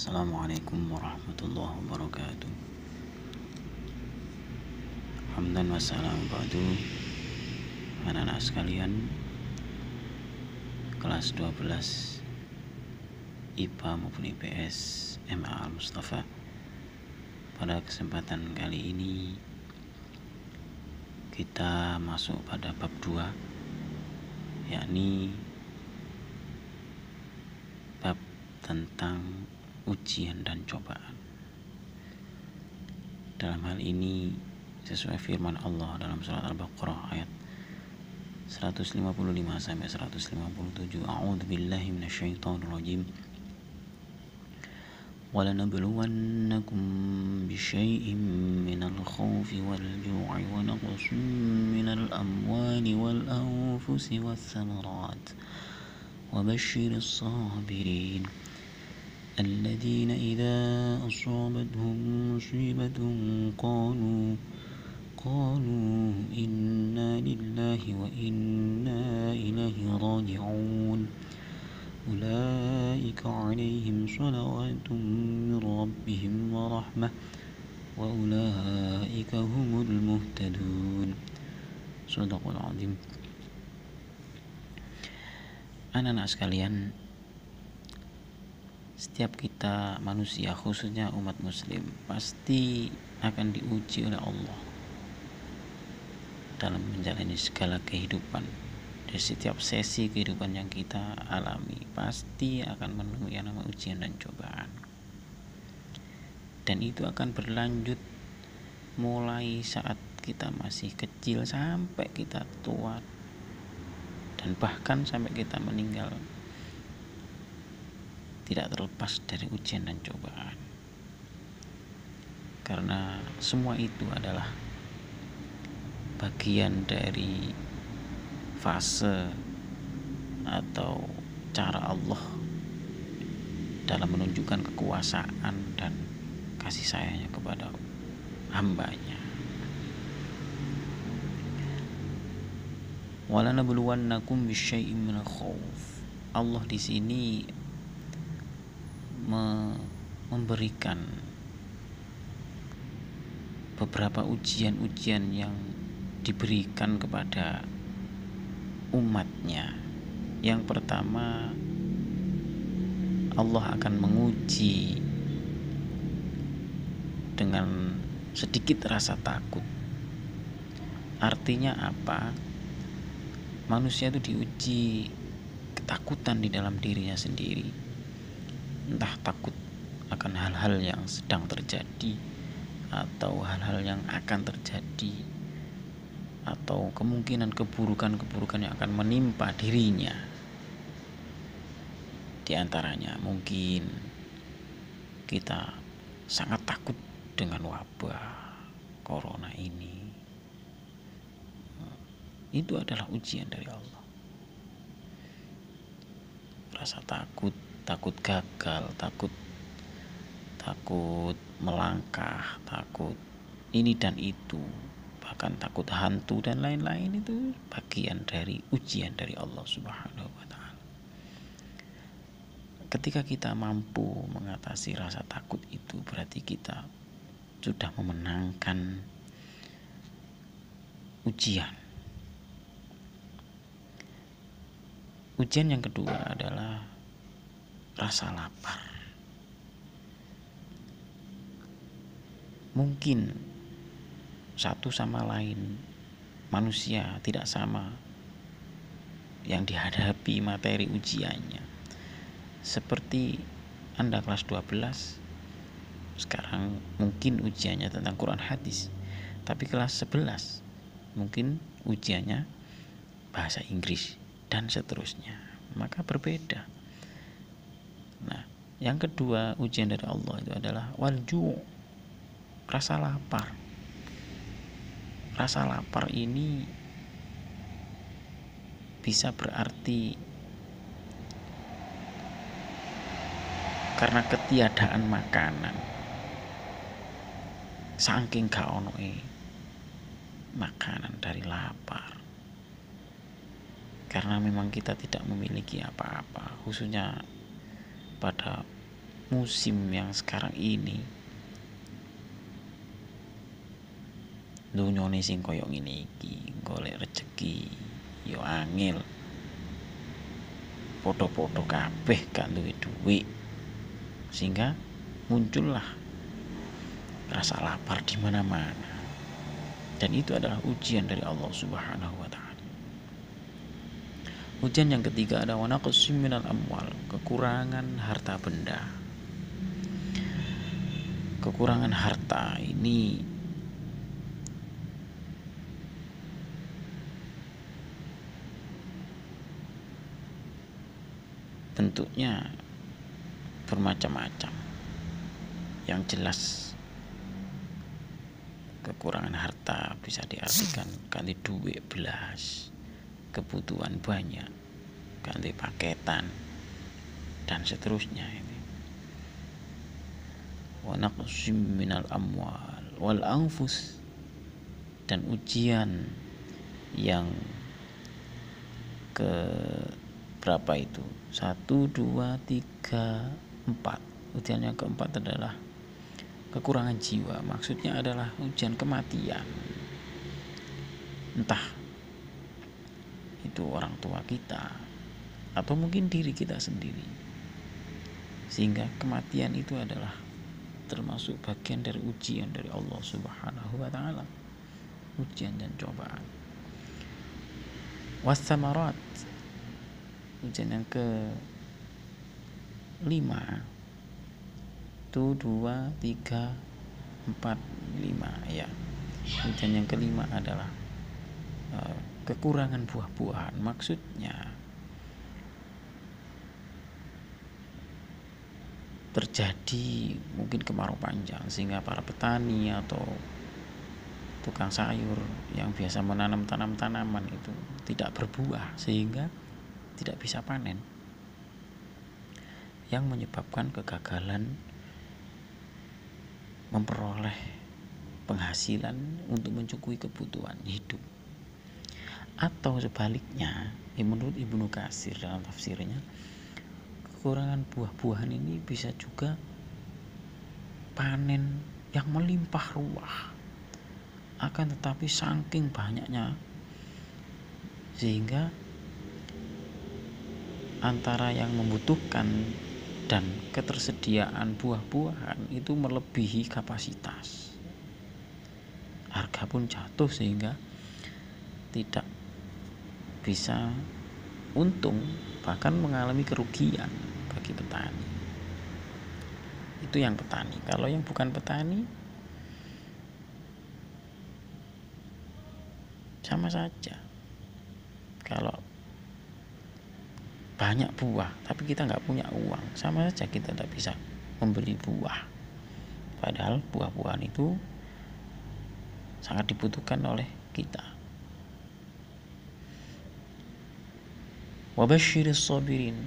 Assalamualaikum warahmatullahi wabarakatuh. Hamdan wassalam ba'du. Anak-anak sekalian, kelas 12 IPA maupun IPS MA Al-Mustafa. Pada kesempatan kali ini kita masuk pada bab 2, yakni bab tentang ujian dan cobaan. Dalam hal ini sesuai firman Allah dalam surat Al-Baqarah ayat 155 sampai 157. A'udzu billahi minasyaitonir rajim. وَلَنَبْلُوَنَّكُمْ بِشَيْءٍ مِّنَ الْخَوْفِ وَالْجُوعِ وَنَقْصٍ مِّنَ الْأَمْوَالِ وَالْأَنفُسِ وَالثَّمَرَاتِ وَبَشِّرِ الصَّابِرِينَ الَّذِينَ إِذَا أَصَابَتْهُم مُّصِيبَةٌ قالوا إِنَّا لِلَّهِ وَإِنَّا إِلَيْهِ راجعون أولئك عليهم صلوات من ربهم ورحمة وأولئك هم المهتدون. Shadaqal Azim. Anak-anak sekalian, setiap kita manusia, khususnya umat muslim, pasti akan diuji oleh Allah dalam menjalani segala kehidupan. Di setiap sesi kehidupan yang kita alami pasti akan menemui yang namanya ujian dan cobaan, dan itu akan berlanjut mulai saat kita masih kecil sampai kita tua, dan bahkan sampai kita meninggal, tidak terlepas dari ujian dan cobaan. Karena semua itu adalah bagian dari fase atau cara Allah dalam menunjukkan kekuasaan dan kasih sayangnya kepada hambanya. وَلَنَبْلُوَنَّكُمْ بِشَيْءٍ مِّنَ الْخَوْفِ. Allah di sini memberikan beberapa ujian-ujian yang diberikan kepada umatnya. Yang pertama, Allah akan menguji dengan sedikit rasa takut. Artinya apa? Manusia itu diuji ketakutan di dalam dirinya sendiri. Entah takut akan hal-hal yang sedang terjadi, atau hal-hal yang akan terjadi, atau kemungkinan keburukan-keburukan yang akan menimpa dirinya. Di antaranya mungkin kita sangat takut dengan wabah corona ini. Itu adalah ujian dari Allah. Rasa takut gagal, takut melangkah, takut ini dan itu, bahkan takut hantu dan lain-lain, itu bagian dari ujian dari Allah Subhanahu wa ta'ala. Ketika kita mampu mengatasi rasa takut itu, berarti kita sudah memenangkan ujian. Ujian yang kedua adalah rasa lapar. Mungkin satu sama lain manusia tidak sama yang dihadapi materi ujiannya. Seperti Anda kelas 12, sekarang mungkin ujiannya tentang Quran hadis, tapi kelas 11 mungkin ujiannya bahasa Inggris dan seterusnya. Maka berbeda. Nah, yang kedua ujian dari Allah itu adalah walju', rasa lapar. Rasa lapar ini bisa berarti karena ketiadaan makanan, saking gak onoe makanan dari lapar. Karena memang kita tidak memiliki apa-apa, khususnya pada musim yang sekarang ini dunyane sing koyo ngene iki golek rejeki yo angel, podo-podo kabeh gak duwe duit, sehingga muncullah rasa lapar di mana-mana. Dan itu adalah ujian dari Allah Subhanahu wa taala. Ujian yang ketiga ada wanaqsim minal amwal, kekurangan harta benda. Kekurangan harta ini bentuknya bermacam-macam. Yang jelas kekurangan harta bisa diartikan kali duit belas, kebutuhan banyak, ganti paketan, dan seterusnya. Ini wa naqsim minal amwal wal anfus, dan ujian yang ke berapa itu? 1, 2, 3, 4. Ujian yang keempat adalah kekurangan jiwa. Maksudnya adalah ujian kematian. Entah itu orang tua kita atau mungkin diri kita sendiri, sehingga kematian itu adalah termasuk bagian dari ujian dari Allah Subhanahu wa taala, ujian dan cobaan. Wassamarat, ujian yang ke 5 itu 2, 3, 4, 5 ya. Ujian yang kelima adalah kekurangan buah-buahan. Maksudnya terjadi mungkin kemarau panjang, sehingga para petani atau tukang sayur yang biasa menanam tanaman itu tidak berbuah, sehingga tidak bisa panen, yang menyebabkan kegagalan memperoleh penghasilan untuk mencukupi kebutuhan hidup. Atau sebaliknya, menurut Ibnu Katsir dalam tafsirnya, kekurangan buah-buahan ini bisa juga panen yang melimpah ruah, akan tetapi saking banyaknya sehingga antara yang membutuhkan dan ketersediaan buah-buahan itu melebihi kapasitas. Harga pun jatuh sehingga tidak bisa untung, bahkan mengalami kerugian bagi petani. Itu yang petani. Kalau yang bukan petani sama saja. Kalau banyak buah tapi kita nggak punya uang, sama saja kita tidak bisa membeli buah. Padahal buah-buahan itu sangat dibutuhkan oleh kita. Wabasyiris sabirin,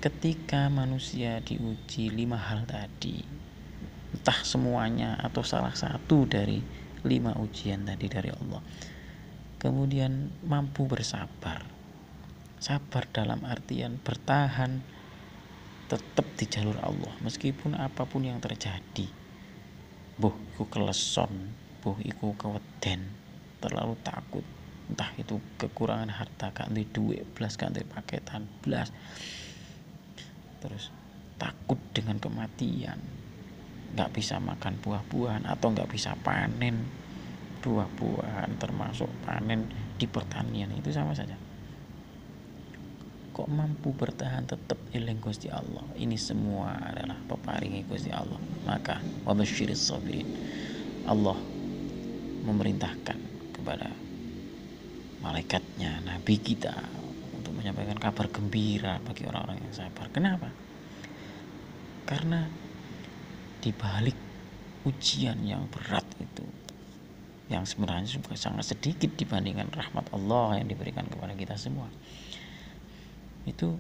ketika manusia diuji 5 hal tadi, entah semuanya atau salah satu dari 5 ujian tadi dari Allah, kemudian mampu bersabar. Sabar dalam artian bertahan tetap di jalur Allah meskipun apapun yang terjadi. Boh iku keleson, boh iku keweden, terlalu takut, entah itu kekurangan harta, gak duwe duit blas, gak duwe paketan blas, terus takut dengan kematian, gak bisa makan buah-buahan atau gak bisa panen buah-buahan, termasuk panen di pertanian, itu sama saja. Kok mampu bertahan tetap eling Gusti Allah? Ini semua adalah peparingi Gusti Allah. Maka wabasyiris sabirin, Allah memerintahkan kepada malaikatnya, nabi kita, untuk menyampaikan kabar gembira bagi orang-orang yang sabar. Kenapa? Karena di balik ujian yang berat itu, yang sebenarnya juga sangat sedikit dibandingkan rahmat Allah yang diberikan kepada kita semua, itu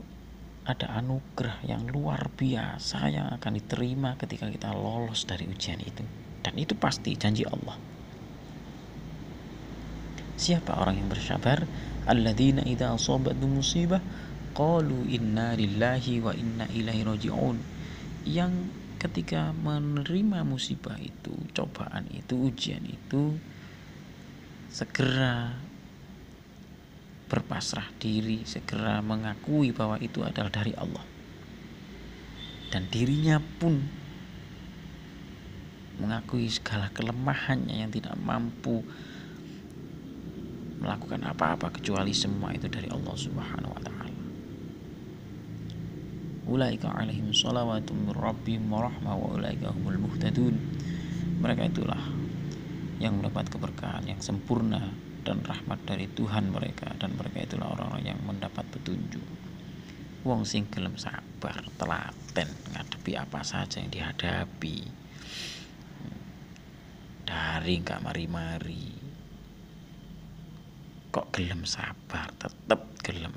ada anugerah yang luar biasa yang akan diterima ketika kita lolos dari ujian itu. Dan itu pasti janji Allah. Siapa orang yang bersabar? Alladzina idza asabatuhum musibah qalu inna lillahi wa inna ilaihi raji'un. yang ketika menerima musibah itu, cobaan itu, ujian itu, segera berpasrah diri, segera mengakui bahwa itu adalah dari Allah. Dan dirinya pun mengakui segala kelemahannya yang tidak mampu melakukan apa-apa kecuali semua itu dari Allah Subhanahu wa taala. Ulaika alaihim salawatun min rabbihim wa rahmah wa ulaika humul muhtadun. Mereka itulah yang mendapat keberkahan yang sempurna dan rahmat dari Tuhan mereka, dan mereka itulah orang-orang yang mendapat petunjuk. Wong sing gelem sabar, telaten ngadepi apa saja yang dihadapi, dari gak mari-mari, kok gelem sabar, tetep gelem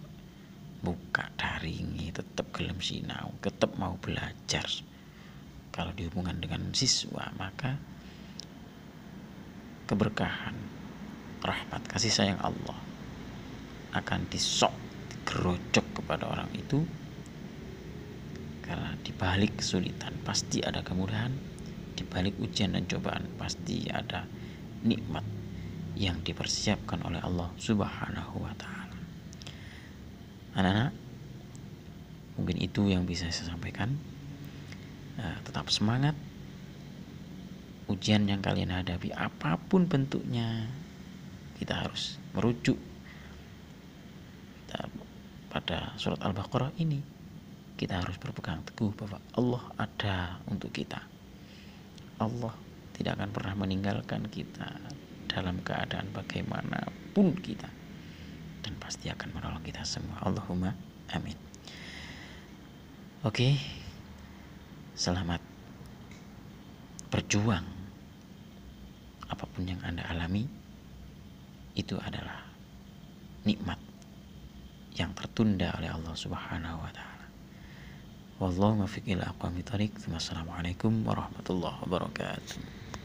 buka daringi, tetep gelem sinau, tetep mau belajar. Kalau dihubungkan dengan siswa, maka keberkahan, rahmat, kasih sayang Allah akan digerojok kepada orang itu. Karena dibalik kesulitan pasti ada kemudahan, dibalik ujian dan cobaan pasti ada nikmat yang dipersiapkan oleh Allah Subhanahu wa taala. Anak-anak, mungkin itu yang bisa saya sampaikan. Tetap semangat. Ujian yang kalian hadapi apapun bentuknya, kita harus merujuk pada surat Al-Baqarah ini. Kita harus berpegang teguh bahwa Allah ada untuk kita. Allah tidak akan pernah meninggalkan kita dalam keadaan bagaimanapun kita, dan pasti akan menolong kita semua. Allahumma amin. Oke, selamat berjuang. Apapun yang Anda alami, itu adalah nikmat yang tertunda oleh Allah Subhanahu wa taala. Wallahu muwaffiq ila aqwamit thoriq. Wassalamualaikum warahmatullahi wabarakatuh.